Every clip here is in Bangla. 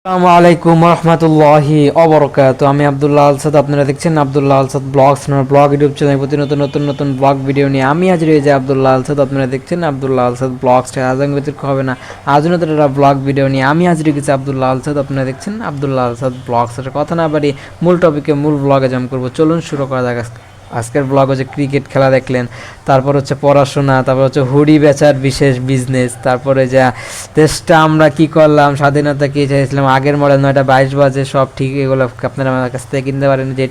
আসসালামু আলাইকুম রহমতুল্লাহি অবরকাত। আমি আব্দুল্লাহ আলসাদ, আপনারা দেখছেন আব্দুল্লাহ আলসাদ ব্লগস, আমার ব্লগ ইউটিউব চ্যানেল প্রতি নতুন নতুন নতুন ব্লগ ভিডিও নিয়ে আমি হাজির হয়েছি আব্দুল্লাহ আলসাদ। আপনারা দেখছেন আব্দুল্লাহ আলসাদ ব্লগস, আজ ব্যতীত হবে না, আজ নতুন একটা ব্লগ ভিডিও নিয়ে আমি হাজির হয়েছি আব্দুল্লাহ আলসাদ। আপনারা দেখছেন আব্দুল্লাহ আলসাদ ব্লগস। কথা না বাড়ি মূল টপিকে, মূল ব্লগে জাম্প করবো, চলুন শুরু করা যাক। আজকের ব্লগ হচ্ছে ক্রিকেট খেলা দেখলেন, তারপর হচ্ছে পড়াশোনা, তারপর হচ্ছে হুডি বেচার বিশেষ বিজনেস, তারপরে যা দেশটা আমরা কি করলাম, স্বাধীনতা কী চাইছিলাম, আগের মডেল 9টা 22 বাজে, সব ঠিক। এগুলো আপনারা আমার কাছ থেকে কিনতে পারেন, যে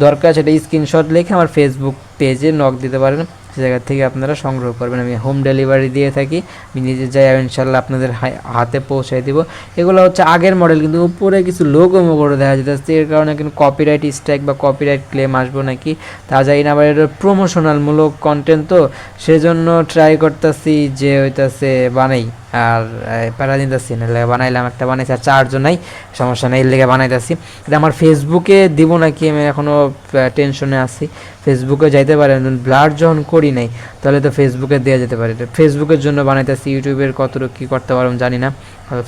দরকার সেটা স্ক্রিনশট লিখে আমার ফেসবুক পেজে নক দিতে পারেন, সে জায়গা থেকে আপনারা সংগ্রহ করবেন। আমি হোম ডেলিভারি দিয়ে থাকি, আমি নিজে যাই, ইনশাল্লাহ আপনাদের হাতে পৌঁছাই দিব। এগুলো হচ্ছে আগের মডেল, কিন্তু উপরে কিছু লোগো মোগো দেখা যেতেছে, এর কারণে কিন্তু কপিরাইট স্ট্রাইক বা কপিরাইট ক্লেম আসবো নাকি তা জানি না। আবার এটা প্রমোশনালমূলক কন্টেন্ট, তো সেজন্য ট্রাই করতেছি যে হইতাছে বানাই, আর প্যারা দিতেছি না, বানাইলাম একটা, বানাইছি, আর চার্জও নাই, সমস্যা নেই, এর লেগে বানাইতেছি। এটা আমার ফেসবুকে দিব নাকি আমি এখনও টেনশনে আছি। ফেসবুকে যাইতে পারেন, ব্লাড যখন করি নাই তাহলে তো ফেসবুকে দেওয়া যেতে পারে, ফেসবুকের জন্য বানাইতেছি। ইউটিউবের কতটুকু কী করতে পারবেন জানি না,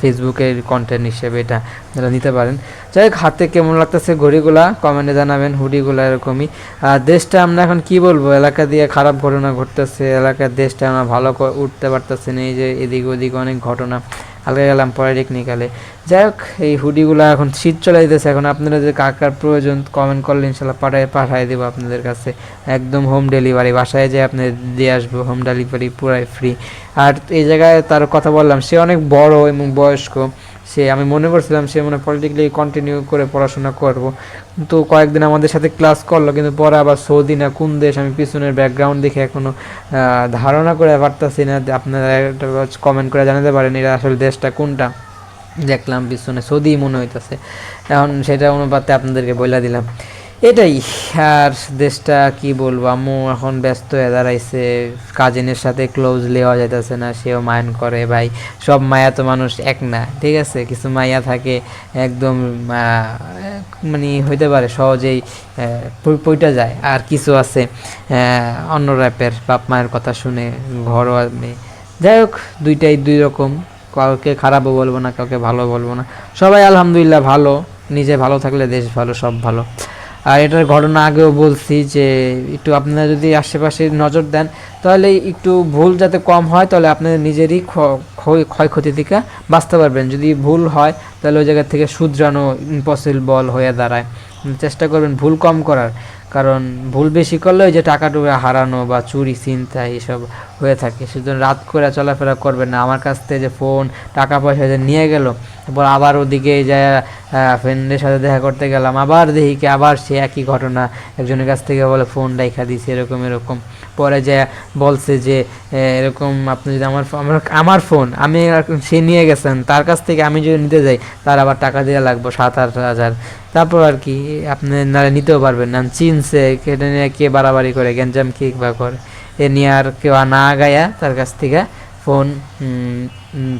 ফেসবুকের কন্টেন্ট হিসেবে এটা আপনারা নিতে পারেন। যাই হোক, হাতে কেমন লাগতেছে ঘড়িগুলা কমেন্টে জানাবেন, হুডিগুলো এরকমই। আর দেশটা আমরা এখন কি বলবো, এলাকা দিয়ে খারাপ ঘটনা ঘটতেছে, এলাকার দেশটা আমরা ভালো উঠতে পারতেছি না, এই যে এদিক ওদিক অনেক ঘটনা। হালকা গেলাম পরে টেকনিক্যালে। যাই হোক, এই হুডিগুলো এখন শীত চলে যেতেছে, এখন আপনারা যে কাকার প্রয়োজন কমেন্ট করলে ইনশাল্লাহ পাঠিয়ে দেবো আপনাদের কাছে, একদম হোম ডেলিভারি, বাসায় যেয়ে আপনি দিয়ে আসবো, হোম ডেলিভারি পুরাই ফ্রি। আর এই জায়গায় তার কথা বললাম, সে অনেক বড় এবং বয়স্ক, সে আমি মনে করছিলাম সে মনে পলিটিক্যালি কন্টিনিউ করে পড়াশোনা করবো, কিন্তু কয়েকদিন আমাদের সাথে ক্লাস করলো, কিন্তু পরে আবার সৌদি না কোন দেশ, আমি পিছনের ব্যাকগ্রাউন্ড দেখে এখনও ধারণা করে পারতাছি না। আপনারা কমেন্ট করে জানাতে পারেন এটা আসলে দেশটা কোনটা। দেখলাম পিছনে সৌদি মনে হইতেছে, এখন সেটা অনুপাতে আপনাদেরকে বলে দিলাম এটাই। আর দেশটা কি বলবো, আম্মু এখন ব্যস্ত হয়ে দাঁড়াইছে, কাজিনের সাথে ক্লোজলি হওয়া যাইতেছে না, সেও মায়ান করে। ভাই সব মায়া তো মানুষ এক না, ঠিক আছে, কিছু মায়া থাকে একদম মানে হইতে পারে সহজেই পইটা যায়, আর কিছু আছে অন্য র্যাপের বাপ মায়ের কথা শুনে ঘরোয়া মেয়ে। যাই হোক, দুইটাই দুই রকম, কাউকে খারাপও বলবো না, কাউকে ভালো বলবো না, সবাই আলহামদুলিল্লাহ ভালো। নিজে ভালো থাকলে দেশ ভালো, সব ভালো। আর এটার ঘটনা আগেও বলছি যে একটু আপনারা যদি আশেপাশে নজর দেন তাহলে একটু ভুল যাতে কম হয়, তাহলে আপনাদের নিজেরই ক্ষয়ক্ষতি থেকে বাঁচতে পারবেন। যদি ভুল হয় তাহলে ওই জায়গা থেকে শুধরানো ইম্পসিবল হয়ে দাঁড়ায়। চেষ্টা করবেন ভুল কম করার, কারণ ভুল বেশি করলে ওই যে টাকা টুকা হারানো বা চুরি ছিনতাই এসব হয়ে থাকে। সেজন্য রাত করে চলাফেরা করবেন না। আমার কাছ থেকে যে ফোন টাকা পয়সা যে নিয়ে গেল, তারপর আবার ওদিকে যায় ফ্রেন্ডের সাথে দেখা করতে গেলাম, আবার দেখি কি আবার সে একই ঘটনা, একজনের কাছ থেকে বলে ফোন রাইখা দিছে, এরকম এরকম। পরে যে বলছে যে এরকম আপনি যদি আমার ফোন আমি সে নিয়ে গেছেন, তার কাছ থেকে আমি যদি নিতে যাই তার আবার টাকা দেওয়া লাগবে 7-8 হাজার। তারপর আর কি আপনি নারে নিতেও পারবেন না, চিনছে কেটে নিয়ে কে বাড়াবাড়ি করে গ্যাঞ্জাম কি বা করে, এ নিয়ে আর কেউ না গায়া তার কাছ থেকে ফোন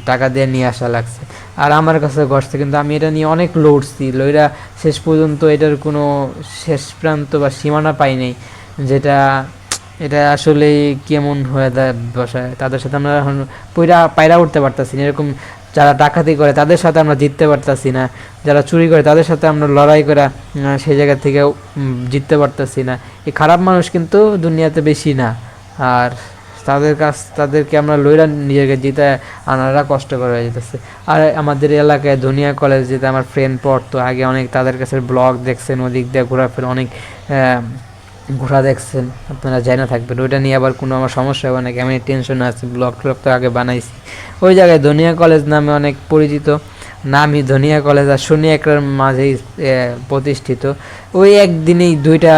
টাকা দিয়ে নিয়ে আসা লাগছে। আর আমার কাছে ঘটছে, কিন্তু আমি এটা নিয়ে অনেক লড়ছি, লইরা শেষ পর্যন্ত এটার কোনো শেষ প্রান্ত বা সীমানা পাই নাই, যেটা এটা আসলে কেমন হয়ে বসায়। তাদের সাথে আমরা এখন পায়রা উঠতে পারতাছি না, এরকম যারা ডাকাতি করে তাদের সাথে আমরা জিততে পারতাছি না, যারা চুরি করে তাদের সাথে আমরা লড়াই করে সেই জায়গা থেকে জিততে পারতাছি না। এই খারাপ মানুষ কিন্তু দুনিয়াতে বেশি না, আর তাদেরকে আমরা লইরা নিজেকে জিতে আনারা কষ্টকর হয়ে যেতেছে। আর আমাদের এলাকায় ধনিয়া কলেজ যেতে আমার ফ্রেন্ড পড়তো আগে, অনেক তাদের কাছে ব্লগ দেখছেন, ওদিক দিয়ে ঘোরাফেরা অনেক ঘোরা দেখছেন, আপনারা জানা থাকবেন। ওইটা নিয়ে আবার কোনো আমার সমস্যা হবে নাকি, আমি টেনশনে আছি। ব্লগ তো আগে বানাইছি, ওই জায়গায় ধনিয়া কলেজ নামে অনেক পরিচিত, নামই ধনিয়া কলেজ, আর শনি একরার মাঝেই প্রতিষ্ঠিত। ওই একদিনেই দুইটা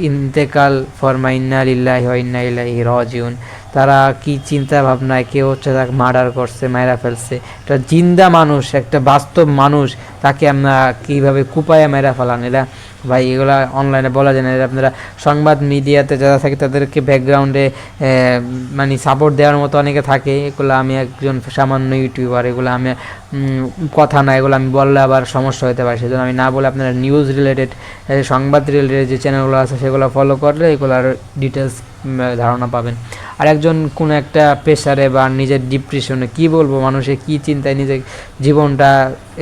ইন্তেকাল, ফরমা ইন্না লিল্লাহি ওয়া ইন্না ইলাইহি রাজিউন। তারা কি চিন্তা ভাবনায়, কেউ হচ্ছে তাকে মার্ডার করছে, মায়েরা ফেলছে, একটা জিন্দা মানুষ, একটা বাস্তব মানুষ, তাকে আমরা কীভাবে কুপায়া মেরা ফেলান। এরা ভাই এগুলা অনলাইনে বলা যায় না। আপনারা সংবাদ মিডিয়াতে যারা থাকে তাদেরকে ব্যাকগ্রাউন্ডে মানে সাপোর্ট দেওয়ার মতো অনেকে থাকে, এগুলো আমি একজন সামান্য ইউটিউবার, এগুলো আমি কথা না, এগুলো আমি বললে আবার সমস্যা হতে পারে, সেজন্য আমি না বলে আপনারা নিউজ রিলেটেড, সংবাদ রিলেটেড যে চ্যানেলগুলো আছে সেগুলো ফলো করলে এগুলোর ডিটেলস ধারণা পাবেন। আর একজন কোনো একটা প্রেশারে বা নিজের ডিপ্রেশনে কি বলবো, মানুষের কি চিন্তায় নিজের জীবনটা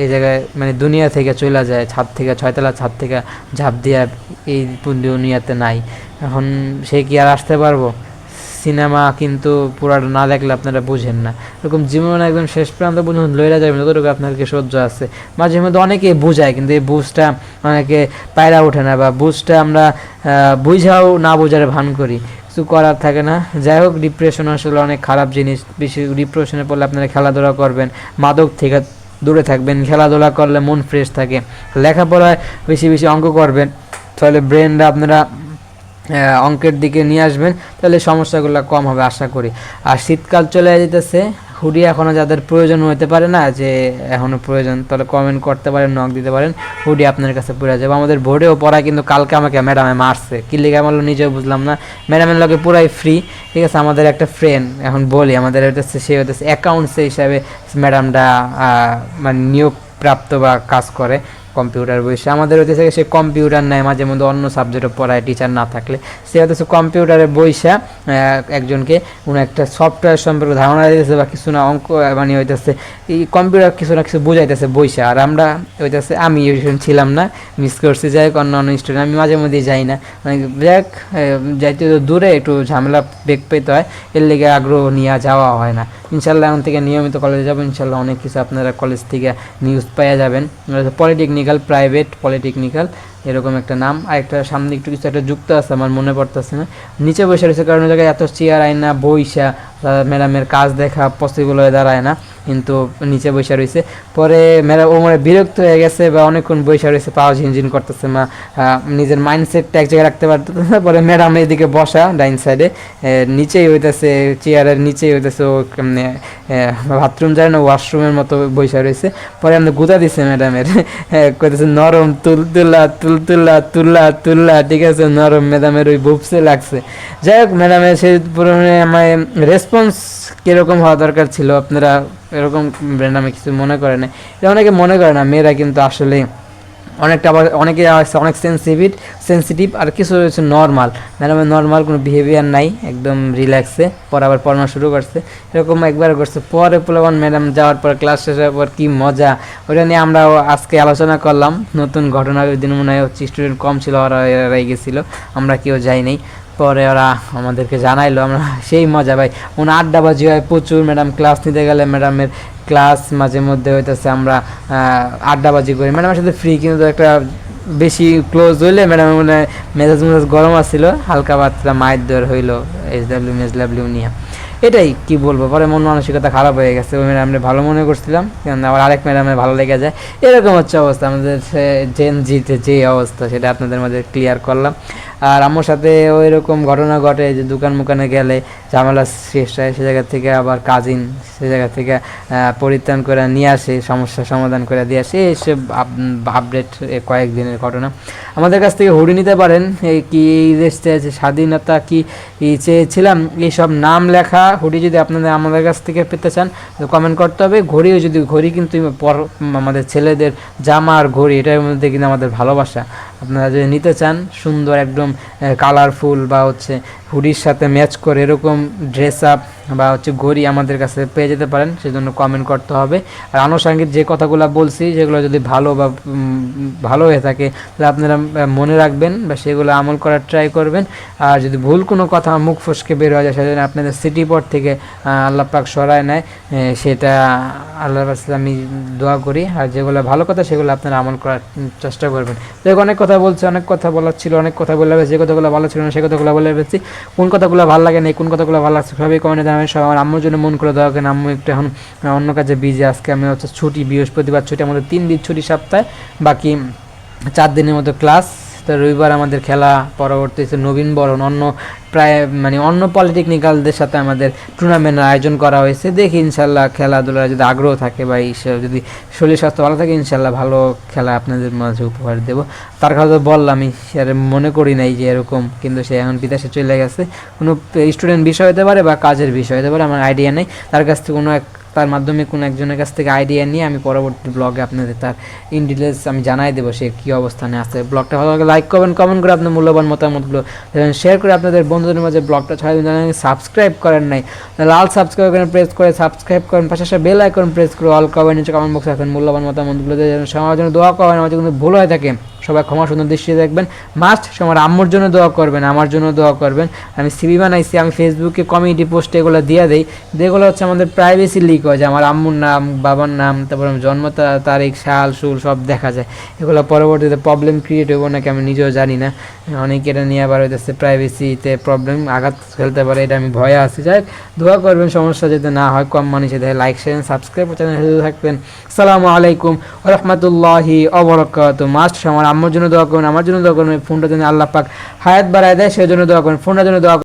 এই জায়গায় মানে দুনিয়া থেকে চলে যায়, ছাদ থেকে 6 তলা ছাদ থেকে ঝাঁপ দিয়া এই দুনিয়াতে নাই, এখন সে কি আর আসতে পারবো? সিনেমা কিন্তু পুরাটা না দেখলে আপনারা বুঝেন না। এরকম জীবনে একদম শেষ প্রান্ত পর্যন্ত লইরা যাবেন যতটুকু আপনাদেরকে সহ্য আছে। মাঝে মধ্যে অনেকে বুঝায়, কিন্তু এই বুঝটা অনেকে পায়রা ওঠে না, বা বুঝটা আমরা বুঝাও না বোঝার ভান করি, কিছু করার থাকে না। যাই হোক, ডিপ্রেশন আসলে অনেক খারাপ জিনিস। বেশি ডিপ্রেশনে পড়লে আপনারা খেলাধুলা করবেন, মাদক থেকে দূরে থাকবেন, খেলাধুলা করলে মন ফ্রেশ থাকে, লেখাপড়ায় বেশি বেশি অঙ্ক করবেন, তাহলে ব্রেনটা আপনারা অঙ্কের দিকে নিয়ে আসবেন, তাহলে সমস্যাগুলো কম হবে আশা করি। আর শীতকাল চলে যেতেছে, হুডি এখনও যাদের প্রয়োজন হতে পারে না, যে এখনও প্রয়োজন, তাহলে কমেন্ট করতে পারেন, নক দিতে পারেন, হুডি আপনার কাছে পড়ে যাবে। আমাদের বোর্ডেও পড়া, কিন্তু কালকে আমাকে ম্যাডামে মারছে, কি লিখে মারলো নিজেও বুঝলাম না। ম্যাডামের লগে পুরাই ফ্রি, ঠিক আছে। আমাদের একটা ফ্রেন্ড, এখন বলি, আমাদের হইতেছে সে হইতেছে অ্যাকাউন্টসে হিসাবে ম্যাডামটা মানে নিয়োগ প্রাপ্ত বা কাজ করে কম্পিউটার বসে। আমাদের হইতেছে সে কম্পিউটার নেয়, মাঝে মধ্যে অন্য সাবজেক্টও পড়ায় টিচার না থাকলে। সে হইতেছে কম্পিউটারে বইসা একজনকে কোনো একটা সফটওয়্যার সম্পর্কে ধারণা দিতেছে, বা কিছু না অঙ্ক মানে হইতেছে এই কম্পিউটার কিছু না কিছু বুঝাইতেছে বইসা। আর আমরা হইতেছে, আমি ছিলাম না, মিস করছি। যাই হোক, অন্য অন্য স্টুডেন্ট, আমি মাঝে মধ্যেই যাই না, মানে যাই হোক, যাইতে দূরে একটু ঝামেলা বেগ পেতে হয়, এর লেগে আগ্রহ নিয়ে যাওয়া হয় না। ইনশাল্লাহ এখন থেকে নিয়মিত কলেজে যাবো, ইনশাল্লাহ অনেক কিছু আপনারা কলেজ থেকে নিউজ পাওয়া যাবেন। পলিটেকনিক্যাল, প্রাইভেট পলিটেকনিক্যাল এরকম একটা নাম। আর একটা সামনে একটু কিছু একটা যুক্ত আছে, আমার মনে পড়তেছে না। নিচে বসে রয়েছে, কারণ ওই জায়গায় এত চেয়ার আইনা বইসা ম্যাডামের কাজ দেখা পসিবল হয়ে দাঁড়ায় না, কিন্তু নিচে বসে রয়েছে। পরে ম্যাডাম ও মানে বিরক্ত হয়ে গেছে, বা অনেকক্ষণ বসে রয়েছে, পাওয়া ঝিনঝিন করতেছে, নিজের মাইন্ডসেটটা এক জায়গায় রাখতে পারতেছে না। পরে ম্যাডাম এদিকে বসা ডাইন সাইডে, নিচেই হইতেছে, চেয়ারের নিচেই হইতেছে ও বাথরুম যায় না, ওয়াশরুমের মতো বসে রয়েছে। পরে আমরা গুঁতা দিছে ম্যাডামের, কইতেছে নরম তুলতুলা তুলতুলা তুল্লা তুল্লা, ঠিক আছে, নরম। ম্যাডামের ওই বুপসে লাগছে। যাই হোক, ম্যাডামের সেই পুরোনো আমায় রেসপন্স কীরকম হওয়া দরকার ছিল, আপনারা এরকম ম্যাডামে কিছু মনে করে না, এটা অনেকে মনে করে না। মেয়েরা কিন্তু আসলে অনেকটা, আবার অনেকে অনেক সেন্সিটিভ, আর কিছু হচ্ছে নর্মাল। ম্যাডামের নর্মাল কোনো বিহেভিয়ার নাই, একদম রিল্যাক্সে পরে আবার পড়ানো শুরু করছে। এরকম একবার করছে, পরে পোলাবান ম্যাডাম যাওয়ার পর, ক্লাস শেষ হওয়ার পর কি মজা, ওটা নিয়ে আমরা আজকে আলোচনা করলাম। নতুন ঘটনা, ওই দিন মনে হয় হচ্ছে স্টুডেন্ট কম ছিল, ওরা এরাই গেছিলো, আমরা কেউ যাই নাই। পরে ওরা আমাদেরকে জানাইলো, আমরা সেই মজা ভাই, আড্ডাবাজি হয় প্রচুর। ম্যাডাম ক্লাস নিতে গেলে, ম্যাডামের ক্লাস মাঝে মধ্যে হইতেছে আমরা আড্ডাবাজি করি ম্যাডামের সাথে ফ্রি, কিন্তু একটা বেশি ক্লোজ হইলে ম্যাডামের মনে মেজাজ গরম আসছিল, হালকা পাতলা মায়ের দর হইলো মেজডাব্লিউ নিয়ে। এটাই কি বলবো, পরে মন মানসিকতা খারাপ হয়ে গেছে। ওই ম্যাডামে ভালো মনে করছিলাম, আবার আরেক ম্যাডামের ভালো লেগে যায়, এরকম হচ্ছে অবস্থা আমাদের জেন জিতে যে অবস্থা, সেটা আপনাদের মধ্যে ক্লিয়ার করলাম। আর আমার সাথে ওই রকম ঘটনা ঘটে যে দোকানে গেলে ঝামেলা শেষ হয়, সে জায়গা থেকে আবার কাজিন সে জায়গা থেকে পরিত্রাণ করে নিয়ে আসে, সমস্যার সমাধান করে দিয়ে আসে। এইসব আপডেট কয়েকদিনের ঘটনা। আমাদের কাছ থেকে হুডি নিতে পারেন, এই কি দেশ চেয়েছে, স্বাধীনতা কি চেয়েছিলাম, এইসব নাম লেখা হুডি যদি আপনাদের আমাদের কাছ থেকে পেতে চান, কমেন্ট করতে হবে। ঘড়িও যদি, ঘড়ি কিন্তু আমাদের ছেলেদের জামা আর ঘড়ি, এটার মধ্যে কিন্তু আমাদের ভালোবাসা। আপনারা যদি নিতে চান, সুন্দর একদম কালারফুল বা হচ্ছে হুডির সাথে ম্যাচ করে এরকম ড্রেস আপ বা হচ্ছে ঘড়ি আমাদের কাছে পেয়ে যেতে পারেন, সেজন্য কমেন্ট করতে হবে। আর আনুষঙ্গিক যে কথাগুলো বলছি, সেগুলো যদি ভালো হয়ে থাকে, তাহলে আপনারা মনে রাখবেন বা সেগুলো আমল করার ট্রাই করবেন। আর যদি ভুল কোনো কথা মুখ ফসকে বের হয়ে যায়, সেজন্য আপনাদের সিটি পথ থেকে আল্লাহ পাক সরায় নেয়, সেটা আল্লাহর কাছে আমি দোয়া করি। আর যেগুলো ভালো কথা, সেগুলো আপনারা আমল করার চেষ্টা করবেন। দেখো, অনেক কথা বলছে, অনেক কথা বলার ছিল, অনেক কথা বলে যে কথাগুলো ভালো ছিল না সে কথাগুলো বলে ফেলছি। কোন কথাগুলো ভালো লাগে না, কোন কথাগুলো ভালো লাগছে, সবই কমেন্টে জানাবেন। সব আমার আম্মুর জন্য মন করে দেওয়া কেন, আম্মু একটু এখন অন্য কাজে বিজি। আজকে আমি হচ্ছে ছুটি, বৃহস্পতিবার ছুটি, আমাদের 3 দিন ছুটি সপ্তাহে, বাকি 4 দিনের মতো ক্লাস। তো রবিবার আমাদের খেলা, পরবর্তী নবীন বরণ, অন্য পলিটেকনিক্যালদের সাথে আমাদের টুর্নামেন্টের আয়োজন করা হয়েছে। দেখি ইনশাল্লাহ খেলাধুলার যদি আগ্রহ থাকে বা যদি শরীর স্বাস্থ্য ভালো থাকে, ইনশাল্লাহ ভালো খেলা আপনাদের মাঝে উপহার দেবো। তার কথা তো বললামই, সে মনে করি নাই যে এরকম, কিন্তু সে এখন বিদেশে চলে গেছে। কোনো স্টুডেন্ট বিষয় হতে পারে বা কাজের বিষয় হতে পারে, আমার আইডিয়া নেই। তার কাছ থেকে কোনো এক তার মাধ্যমে কোনো একজনের কাছ থেকে আইডিয়া নিয়ে আমি পরবর্তী ব্লগে আপনাদের তার ইন ডিটেলস আমি জানাই দেবো সে কী অবস্থানে আছে। ব্লগটা ভালো লাগে লাইক করবেন, কমেন্ট করে আপনার মূল্যবান মতামতগুলো শেয়ার করে আপনাদের বন্ধুদের মাঝে ব্লগটা ছড়াই দিন। সাবস্ক্রাইব করেন নাই, লাল সাবস্ক্রাইব করেন, প্রেস করে সাবস্ক্রাইব করেন, পাশে বেল আইকন প্রেস করে অল কমেন্ট নিচে কমেন্ট বক্সে রাখেন মূল্যবান মতামতগুলো সবার জন্য দোয়া করেন। আমার যদি ভুল হয়ে থাকে সবাই ক্ষমা সুন্দর দৃষ্টিতে দেখবেন। মাস্ট সবার আম্মুর জন্য দোয়া করবেন, আমার জন্য দোয়া করবেন। আমি সিবি বানাইছি, আমি ফেসবুকে কমিউনিটি পোস্টে এগুলো দিয়ে দিই, যেগুলো হচ্ছে আমাদের প্রাইভেসি লিক হয়, যে আমার আম্মুর নাম, বাবার নাম, তারপর জন্ম তারিখ, সাল সুল সব দেখা যায়। এগুলো পরবর্তীতে প্রবলেম ক্রিয়েট হবো নাকি আমি নিজেও জানি না। অনেকে এটা নিয়ে আবার হইতেছে প্রাইভেসিতে প্রবলেম আঘাত ফেলতে পারে, এটা আমি ভয়ে আছি। যাই দোয়া করবেন সমস্যা যাতে না হয়, কম মানুষে দেখে লাইক শেয়ার সাবস্ক্রাইব চ্যানেল থাকবেন। আসসালামু আলাইকুম ওয়া রাহমাতুল্লাহি ওয়া বারাকাতুহু। মাস্ট আমার আম্মুর জন্য দোয়া করুন, আমার জন্য দোয়া করুন, ফোনটা যেন আল্লাহ পাক হায়াত বাড়ায় দেয় সেজন্য দোয়া করুন, ফোনটার জন্য দোয়া